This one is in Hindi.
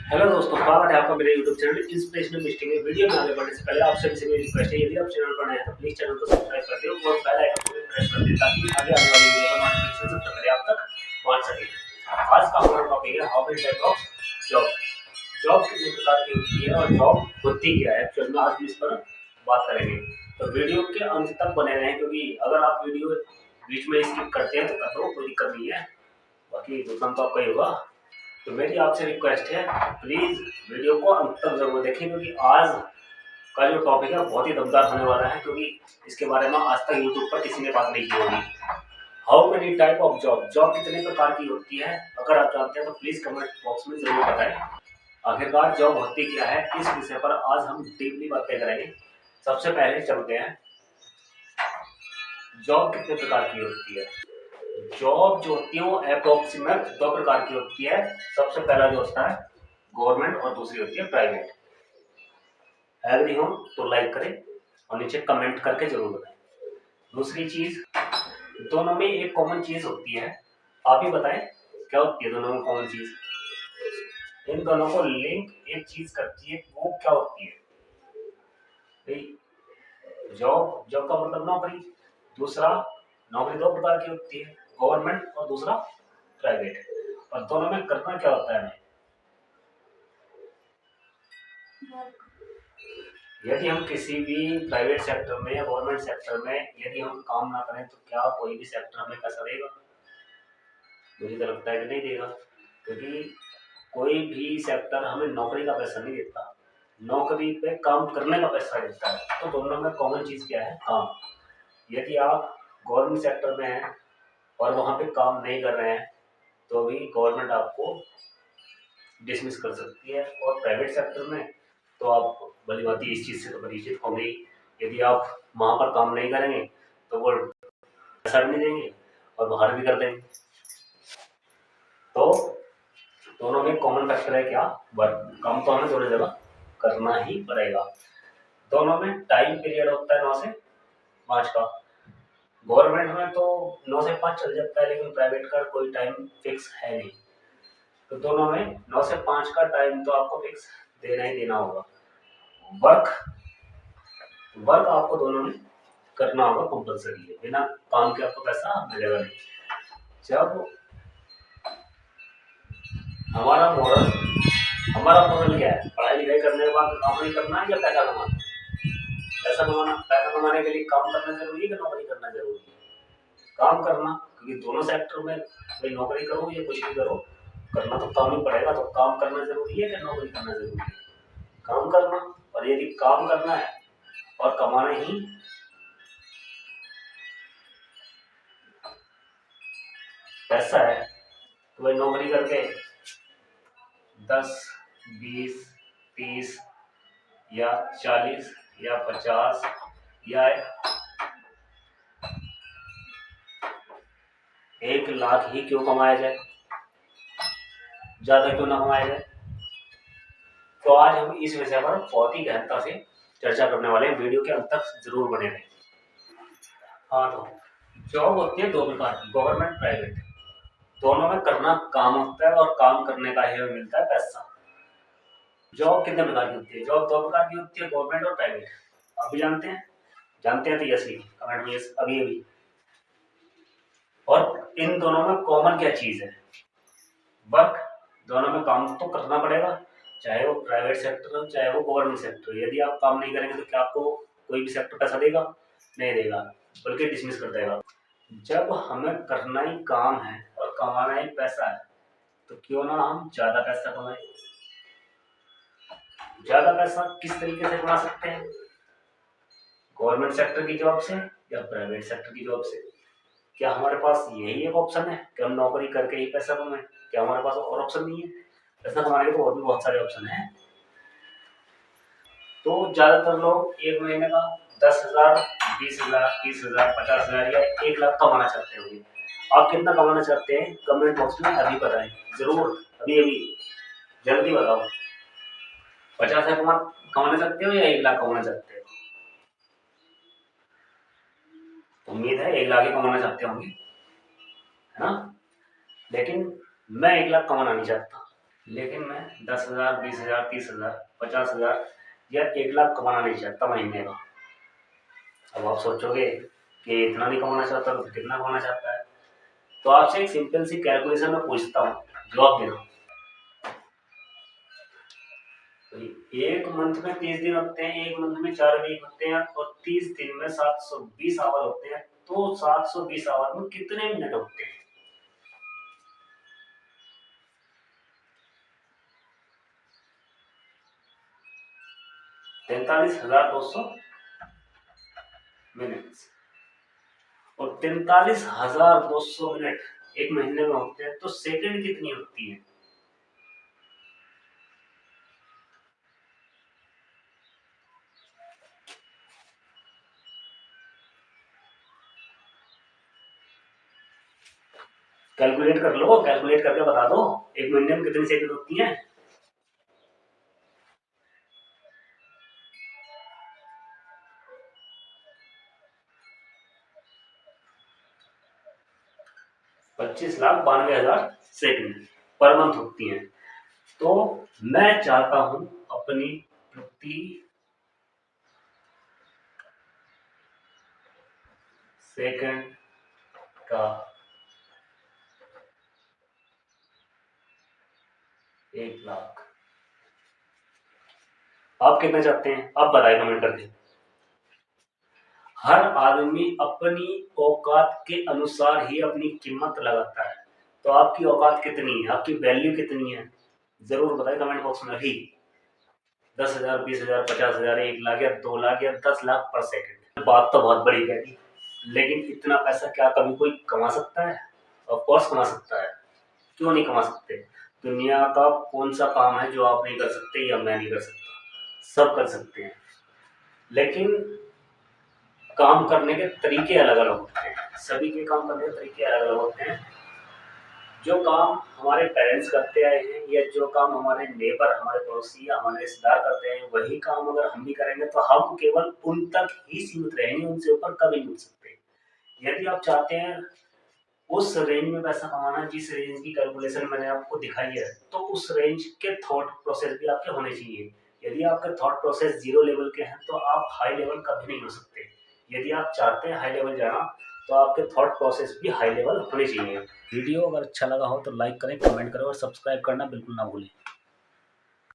हेलो दोस्तों, स्वागत है आपका मेरे YouTube चैनल इंस्पिरेशनल मिस्टिंग में। वीडियो में आगे बढ़ने से पहले आपसे किसी मेरी रिक्वेस्ट है, यदि आप चैनल पर नए हैं तो प्लीज चैनल को सब्सक्राइब कर दें और बेल आइकन को भी प्रेस कर दें ताकि आगे आने वाली वीडियो का नोटिफिकेशन सबसे पहले आप तक पहुंच सके। आज का हमारा टॉपिक है how many type of job. Job कितने प्रकार की होती है और जॉब होती क्या है, चलिए आज हम इस पर बात करेंगे। तो वीडियो के अंत तक बने रहें, क्योंकि अगर आप वीडियो बीच में स्किप करते हैं तो कर दो, कोई दिक्कत नहीं है, बाकी नुकसान तो आपका ही होगा। तो मेरी आपसे रिक्वेस्ट है, प्लीज वीडियो को अंत तक जरूर देखें, क्योंकि आज का जो टॉपिक है बहुत ही दमदार होने वाला है, क्योंकि इसके बारे में आज तक यूट्यूब पर किसी ने बात नहीं की होगी। How many type of job, job कितने प्रकार की होती है, अगर आप जानते हैं तो प्लीज कमेंट बॉक्स में जरूर बताएं। आखिरकार जॉब होती क्या है, इस विषय पर आज हम डीपली बातें करेंगे। सबसे पहले चलते हैं, जॉब कितने प्रकार की होती है। जॉब जो होती है वो अप्रोक्सीमेट दो प्रकार की होती है। सबसे पहला जो होता है गवर्नमेंट और दूसरी होती है प्राइवेट। एग्री हो तो लाइक करें और नीचे कमेंट करके जरूर बताएं। दूसरी चीज, दोनों में एक कॉमन चीज होती है, आप ही बताएं क्या होती है दोनों में कॉमन चीज। इन दोनों को लिंक एक चीज करती है, वो क्या होती है भाई। जॉब, जॉब का मतलब नौकरी। दूसरा, नौकरी दो प्रकार की होती है, गवर्नमेंट और दूसरा प्राइवेट। और दोनों में करना क्या होता है, यदि हम किसी भी प्राइवेट सेक्टर में या गवर्नमेंट सेक्टर में यदि हम काम ना करें तो क्या कोई भी सेक्टर हमें पैसा देगा? मुझे तो लगता है कि नहीं देगा, क्योंकि कोई भी सेक्टर हमें नौकरी का पैसा नहीं देता, नौकरी पे काम करने का पैसा देता है। तो दोनों में कॉमन चीज क्या है? काम। यदि आप गवर्नमेंट सेक्टर में हैं और वहां पे काम नहीं कर रहे हैं तो भी गवर्नमेंट आपको डिसमिस कर सकती है। और प्राइवेट सेक्टर में तो आप भली भांति इस चीज से तो परिचित होंगे ही, यदि आप वहां पर काम नहीं करेंगे तो वो पैसा भी नहीं देंगे और बाहर भी कर देंगे। तो दोनों में कॉमन फैक्टर है क्या? वर्क। काम तो हमें दोनों जगह करना ही पड़ेगा। दोनों में टाइम पीरियड होता है 9 से 5 का। गवर्नमेंट में तो 9 से 5 चल जाता है, लेकिन प्राइवेट का कोई टाइम फिक्स है नहीं। तो दोनों में 9 से 5 का टाइम तो आपको फिक्स देना ही देना होगा। वर्क, वर्क आपको दोनों में करना होगा कंपलसरी है, बिना काम के आपको पैसा मिलेगा नहीं। जब हमारा मॉडल, हमारा मॉडल क्या है, पढ़ाई लिखाई करने के बाद काम नहीं करना है या पैसा कमाना? पैसा कमाने के लिए काम करना जरूरी है कि नौकरी करना जरूरी है? काम करना, क्योंकि दोनों सेक्टर में भाई नौकरी करो या कुछ भी करो, करना तो काम ही पड़ेगा। तो काम करना जरूरी है कि नौकरी करना जरूरी है? काम करना। और यदि काम करना है और कमाना ही पैसा है तो भाई नौकरी करके 10, 20, 30 या 40 या 50 या 1 लाख ही क्यों कमाया जाए, ज्यादा क्यों ना कमाया जाए? तो आज हम इस विषय पर बहुत ही गहनता से चर्चा करने वाले हैं, वीडियो के अंत तक जरूर बने रहें। हाँ, तो जॉब होती है दो प्रकार की, गवर्नमेंट प्राइवेट। दोनों में करना काम होता है और काम करने का ही हमें मिलता है पैसा। जॉब कितने प्रकार की होती है? जॉब दो प्रकार की होती है, गवर्नमेंट और प्राइवेट। आप भी जानते हैं? जानते हैं तो यस लिखिए कमेंट में, यस अभी अभी। और इन दोनों में कॉमन क्या चीज है? वर्क। दोनों में काम तो करना पड़ेगा, चाहे वो प्राइवेट सेक्टर हो चाहे वो गवर्नमेंट सेक्टर हो। यदि आप काम नहीं करेंगे तो क्या आपको कोई भी सेक्टर पैसा देगा? नहीं देगा, बल्कि डिसमिस कर देगा। जब हमें करना ही काम है और कमाना ही पैसा है तो क्यों ना हम ज्यादा पैसा कमाएं। ज्यादा पैसा किस तरीके से कमा सकते हैं? गवर्नमेंट सेक्टर की जॉब से या प्राइवेट सेक्टर की जॉब से? क्या हमारे पास यही एक ऑप्शन है कि हम नौकरी करके ही पैसा कमाएं? क्या हमारे पास और ऑप्शन नहीं है? पैसा कमाने के तो और भी बहुत सारे ऑप्शन हैं। तो ज्यादातर लोग एक महीने का 10,000, 20,000, 30,000, 50,000 या 1 लाख कमाना चाहते होंगे। आप कितना कमाना चाहते हैं कमेंट बॉक्स में अभी बताएं जरूर, अभी अभी जल्दी बताओ। 50,000 कमाना चाहते हो या 1 लाख कमाना चाहते हो? उम्मीद है 1 लाख ही कमाना चाहते होंगे, है ना? लेकिन मैं 1 लाख कमाना नहीं चाहता। लेकिन मैं 10,000, 20,000, 30,000, 50,000 या 1 लाख कमाना नहीं चाहता महीने का। अब आप सोचोगे कि इतना नहीं कमाना चाहता तो कितना कमाना चाहता है। तो आपसे एक सिंपल सी कैलकुलेशन में पूछता हूँ, जवाब देना। तो एक मंथ में 30 दिन होते हैं, एक मंथ में 4 वीक होते हैं, और 30 दिन में 720 आवर होते हैं। तो 720 आवर में कितने मिनट होते हैं? 43,200 मिनट। और 43,200 मिनट एक महीने में होते हैं, तो सेकंड कितनी होती है? कैलकुलेट कर लो, कैलकुलेट करके बता दो एक महीने में कितनी सेकंड होती है। पच्चीस लाख 92,000 सेकंड पर मंथ होती है। तो मैं चाहता हूं अपनी प्रति सेकंड का 1 लाख। आप कितना चाहते हैं? आप बताइए कमेंट करके। हर आदमी अपनी औकात के अनुसार ही अपनी कीमत लगाता है। तो आपकी औकात कितनी है? आपकी वैल्यू कितनी है? जरूर बताइए कमेंट बॉक्स में अभी। 10,000, 20,000, 50,000, 1 लाख या 2 लाख या 10 लाख पर सेकंड। बात तो बहुत बड़ी कह दी, लेकिन इतना पैसा क्या कभी कोई कमा सकता है? ऑफ कोर्स कमा सकता है। क्यों नहीं कमा सकते? दुनिया का कौन सा काम है जो आप नहीं कर सकते या मैं नहीं कर सकता? सब कर सकते हैं, लेकिन काम करने के तरीके अलग अलग होते हैं। सभी के काम करने के तरीके अलग अलग होते हैं। जो काम हमारे पेरेंट्स करते आए हैं, या जो काम हमारे नेबर, हमारे पड़ोसी या हमारे रिश्तेदार करते हैं, वही काम अगर हम भी करेंगे तो हम केवल उन तक ही सीमित रहेंगे, उनसे ऊपर कभी नहीं मिल सकते। यदि आप चाहते हैं उस रेंज में पैसा कमाना जिस रेंज की कैलकुलेशन मैंने आपको दिखाई है, तो उस रेंज के थॉट प्रोसेस भी आपके होने चाहिए। यदि आपके थॉट प्रोसेस 0 लेवल के हैं तो आप हाई लेवल कभी नहीं हो सकते। यदि आप चाहते हैं हाई लेवल जाना, तो आपके थॉट प्रोसेस भी हाई लेवल होने चाहिए। वीडियो अगर अच्छा लगा हो तो लाइक करें, कमेंट करें और सब्सक्राइब करना बिल्कुल ना भूलें।